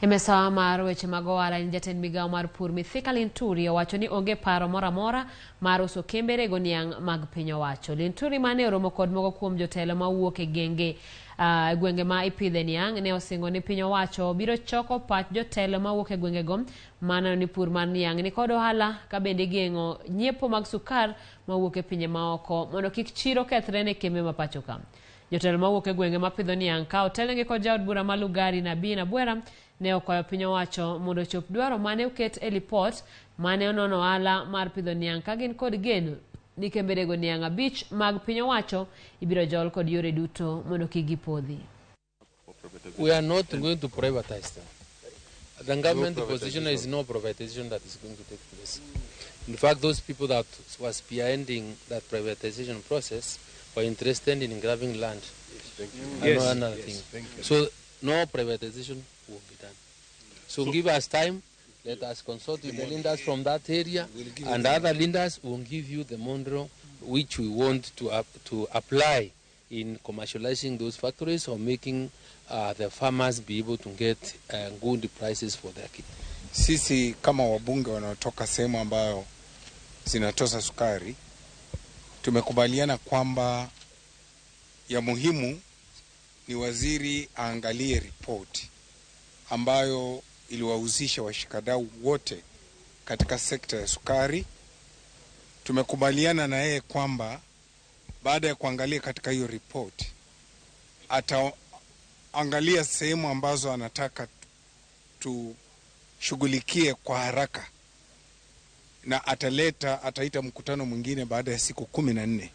Emesawa mar weche mag ohala ni jatend migawo mar pur Mithika Linturi owacho ni onge paro mora mar uso kembe rego niang' mag piny owacho. Linturi mane oromo kod moko kuom jotelo mawuok e gwenge ma ipidhe niang' ne osingo ni piny owacho biro choko pach jotelo mawuok e gwengego maneno ni pur mar niang' ni kod ohala ka bende geng'o nyiepo mag sukar mawuok e pinje maoko mondo kik chiro kethre ne kembe ma pacho ka. Jotelo mawuok e gwenge mapidho niang' ka otelnegi kod jaod bura ma Lugari na Bwera ne okwayo piny owacho mondo chop dwaro mane oket e lipot mane onono ohala mar pidho niang' ka gin kod geno ni kembe rego niang' 5 mag piny owacho ibiro jol kod yore duto mondo kik gipodhi. We are not going to privatize them. The government position is no privatization that is going to take place. In fact, those people that were spearheading that privatization process were interested in grabbing land. Thank you. Yes. Another thing. Thank you. So no privatization will be done. So give us time. Let us consult with the lenders from that area, and other lenders will give you the model which we want to apply in commercializing those factories or making the farmers be able to get good prices for their kit. Sisi kama wabunge wanaotoka sehemu ambayo zinatosa sukari, tumekubaliana kwamba ya muhimu ni waziri aangalie ripoti ambayo iliwahusisha washikadau wote katika sekta ya sukari. Tumekubaliana na yeye kwamba baada ya kuangalia katika hiyo ripoti ataangalia sehemu ambazo anataka tushughulikie kwa haraka, na ataita mkutano mwingine baada ya siku 14